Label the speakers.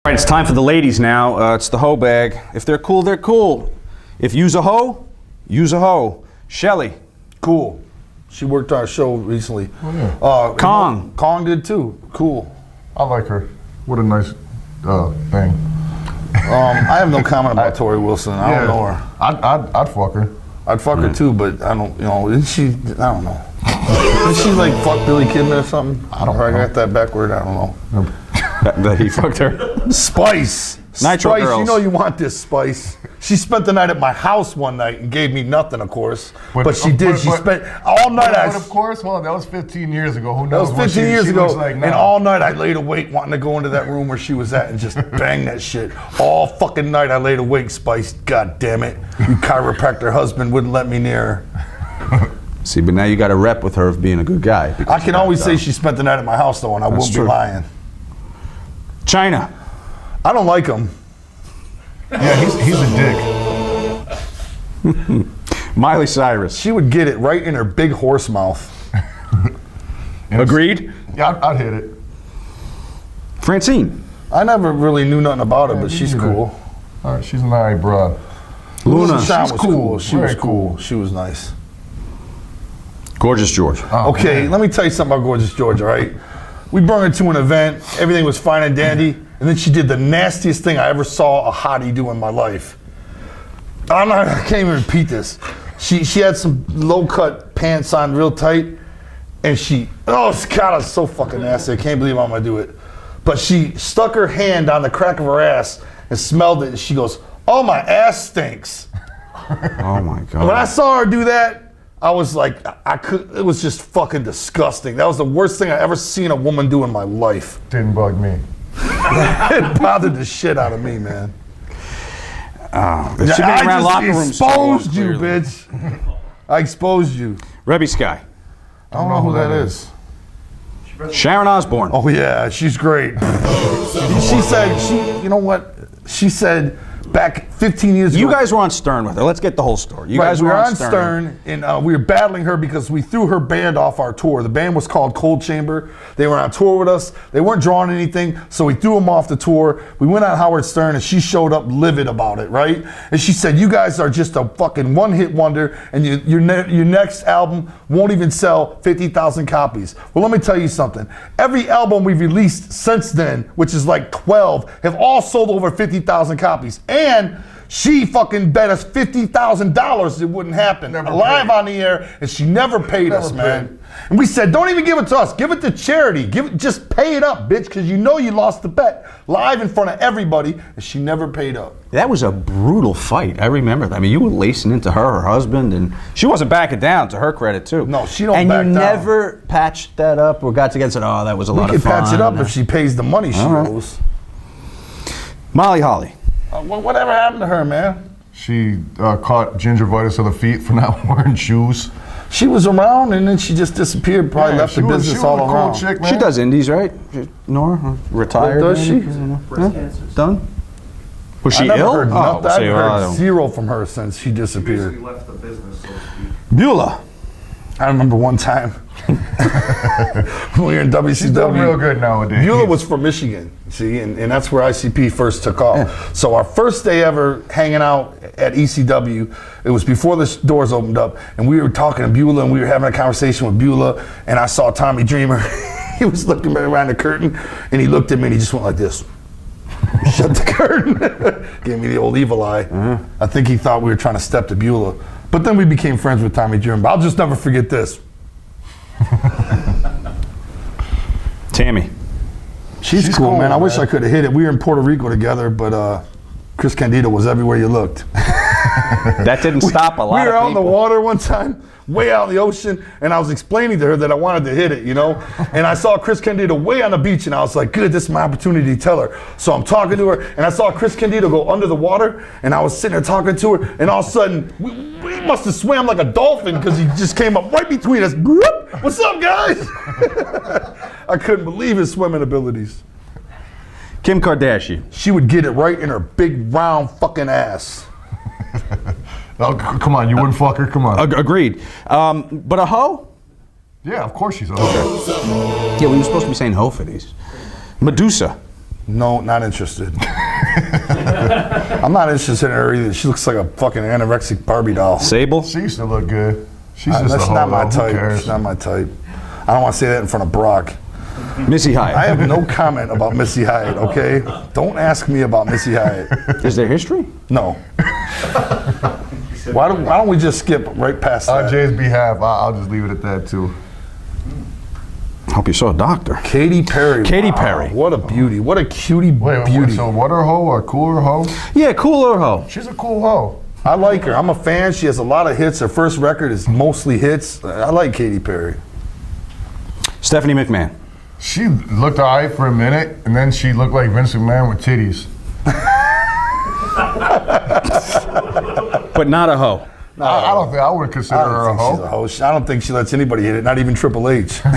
Speaker 1: All right, it's time for the ladies now. It's the hoe bag. If they're cool, they're cool. If you's a hoe, use a hoe. Shelly.
Speaker 2: Cool. She worked on our show recently.
Speaker 3: Oh, yeah.
Speaker 1: Kong.
Speaker 2: Kong did too. Cool.
Speaker 3: I like her. What a nice thing.
Speaker 2: I have no comment about Tori Wilson. I don't know her.
Speaker 3: I'd fuck her.
Speaker 2: I'd fuck her too, but I don't, isn't she, I don't know. Did she like fuck Billy Kidman or something? I don't know. I got that backward, I don't know.
Speaker 1: That he fucked her.
Speaker 2: Spice.
Speaker 1: Nitro
Speaker 2: Spice,
Speaker 1: Girls.
Speaker 2: you know you want this, Spice. She spent the night at my house one night and gave me nothing, of course. But she did. She spent all night.
Speaker 3: But of course, hold on, that was 15 years ago. Who knows?
Speaker 2: That was 15 years ago.
Speaker 3: Like
Speaker 2: and all night I laid awake wanting to go into that room where she was at and just bang that shit. All fucking night I laid awake, Spice. God damn it. You chiropractor husband wouldn't let me near her.
Speaker 1: See, but now you got a rep with her of being a good guy.
Speaker 2: I can always say she spent the night at my house though, and I won't be lying.
Speaker 1: China.
Speaker 2: I don't like him.
Speaker 3: Yeah, he's a dick.
Speaker 1: Miley Cyrus.
Speaker 2: She would get it right in her big horse mouth.
Speaker 1: Agreed?
Speaker 3: Yeah, I'd hit it.
Speaker 1: Francine.
Speaker 2: I never really knew nothing about her, but she's cool.
Speaker 3: All right, she's an alright broad.
Speaker 1: Luna.
Speaker 2: She's cool. She was
Speaker 3: Very
Speaker 2: cool. She was nice.
Speaker 1: Gorgeous George.
Speaker 2: Okay, let me tell you something about Gorgeous George, all right? We brought her to an event. Everything was fine and dandy. And then she did the nastiest thing I ever saw a hottie do in my life. I can't even repeat this. She had some low-cut pants on real tight. And God, it's so fucking nasty. I can't believe I'm gonna do it. But she stuck her hand on the crack of her ass and smelled it. And she goes, "Oh, my ass stinks."
Speaker 1: Oh my God.
Speaker 2: When I saw her do that, I was like, it was just fucking disgusting. That was the worst thing I ever seen a woman do in my life.
Speaker 3: Didn't bug me.
Speaker 2: It bothered the shit out of me, man.
Speaker 1: Oh, I
Speaker 2: just exposed you, bitch. I exposed you.
Speaker 1: Rebby Sky.
Speaker 2: I don't know who that is.
Speaker 1: Sharon Osbourne.
Speaker 2: Oh yeah, she's great. She said, you know what? She said back 15 years ago.
Speaker 1: You guys were on Stern with her. Let's get the whole story. You guys
Speaker 2: we
Speaker 1: were
Speaker 2: were
Speaker 1: on
Speaker 2: Stern, and we were battling her because we threw her band off our tour. The band was called Cold Chamber. They were on tour with us. They weren't drawing anything, so we threw them off the tour. We went on Howard Stern, and she showed up livid about it, right? And she said, "You guys are just a fucking one-hit wonder, and your next album won't even sell 50,000 copies." Well, let me tell you something. Every album we've released since then, which is like 12, have all sold over 50,000 copies. And she fucking bet us $50,000 it wouldn't happen. Live on the air, and she never paid us, man. And we said, don't even give it to us. Give it to charity. Just pay it up, bitch, because you know you lost the bet live in front of everybody, and she never paid up.
Speaker 1: That was a brutal fight. I remember that. I mean, you were lacing into her husband, and she wasn't backing down, to her credit, too.
Speaker 2: No, she don't
Speaker 1: back down. And you never patched that up or got together and said, oh, that was a lot of fun.
Speaker 2: We can patch it up if she pays the money she owes.
Speaker 1: Molly Holly.
Speaker 2: Whatever happened to her, man?
Speaker 3: She caught gingivitis of the feet for not wearing shoes.
Speaker 2: She was around and then she just disappeared. Probably left the business all around.
Speaker 3: Cool chick, man.
Speaker 1: She does indies, right? Nora, retired.
Speaker 2: What does she?
Speaker 4: Breast cancer.
Speaker 1: Done. Was she
Speaker 2: I never
Speaker 1: ill?
Speaker 2: Heard nothing. I've heard
Speaker 1: don't.
Speaker 2: zero from her since she disappeared.
Speaker 4: She left the business, so to speak.
Speaker 1: Beulah.
Speaker 2: I remember one time when we were in WCW.
Speaker 3: She's doing real good nowadays.
Speaker 2: Beulah was from Michigan, see, and that's where ICP first took off. Yeah. So our first day ever hanging out at ECW, it was before the doors opened up, and we were talking to Beulah, and we were having a conversation with Beulah, and I saw Tommy Dreamer. He was looking around the curtain, and he looked at me, and he just went like this. Shut the curtain. Gave me the old evil eye. I think he thought we were trying to step to Beulah. But then we became friends with Tommy Dreamer. But I'll just never forget this.
Speaker 1: Tammy.
Speaker 2: She's cool, man. I wish I could have hit it. We were in Puerto Rico together, but Chris Candido was everywhere you looked.
Speaker 1: That didn't stop a lot of people.
Speaker 2: We were out in the water one time, way out in the ocean, and I was explaining to her that I wanted to hit it, you know? And I saw Chris Candido way on the beach, and I was like, good, this is my opportunity to tell her. So I'm talking to her, and I saw Chris Candido go under the water, and I was sitting there talking to her, and all of a sudden, we must have swam like a dolphin because he just came up right between us. What's up, guys? I couldn't believe his swimming abilities.
Speaker 1: Kim Kardashian.
Speaker 2: She would get it right in her big, round fucking ass.
Speaker 3: Oh, come on, you wouldn't fuck her? Come on.
Speaker 1: Agreed. But a hoe?
Speaker 3: Yeah, of course she's a hoe.
Speaker 1: Yeah, we were supposed to be saying hoe for these. Medusa.
Speaker 2: No, not interested. I'm not interested in her either. She looks like a fucking anorexic Barbie doll.
Speaker 1: Sable?
Speaker 3: She used to look good. She's just
Speaker 2: That's
Speaker 3: a hoe,
Speaker 2: not my
Speaker 3: though. Who
Speaker 2: type.
Speaker 3: cares?
Speaker 2: She's not my type. I don't want to say that in front of Brock.
Speaker 1: Missy
Speaker 2: I
Speaker 1: Hyatt.
Speaker 2: have no comment about Missy Hyatt, okay? Don't ask me about Missy Hyatt.
Speaker 1: Is there history?
Speaker 2: No. Why don't we just skip right past
Speaker 3: On
Speaker 2: that?
Speaker 3: Jay's behalf, I'll just leave it at that too.
Speaker 1: Hope you saw a doctor.
Speaker 2: Katy Perry.
Speaker 1: Katy
Speaker 2: Wow,
Speaker 1: Perry.
Speaker 2: What a beauty. What a cutie
Speaker 3: Wait,
Speaker 2: beauty.
Speaker 3: so water hoe or cooler hoe?
Speaker 1: Yeah, cool or hoe.
Speaker 3: She's a cool hoe.
Speaker 2: I like her. I'm a fan. She has a lot of hits. Her first record is mostly hits. I like Katy Perry.
Speaker 1: Stephanie McMahon.
Speaker 3: She looked alright for a minute, and then she looked like Vince McMahon with titties.
Speaker 1: But not a hoe.
Speaker 3: I don't think I would consider her a
Speaker 2: She's a
Speaker 3: hoe.
Speaker 2: hoe. I don't think she lets anybody hit it, not even Triple H.
Speaker 1: Big